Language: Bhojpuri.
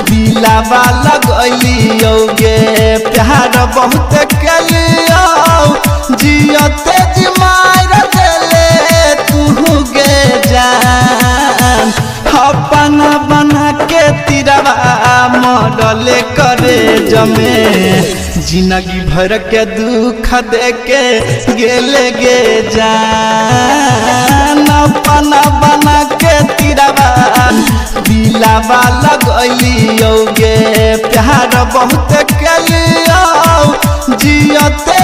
दिलावा लगलियो गे प्यार बहुत कलियो जियते जी मार देले तू गे जान अपना बना के तिरवा मॉडले करे जमे जिंदगी भर के दुख दे के गेले गे जान अपना बना के तिरवा दिलावा लगलियो गे प्यार बहुत कलियो जियते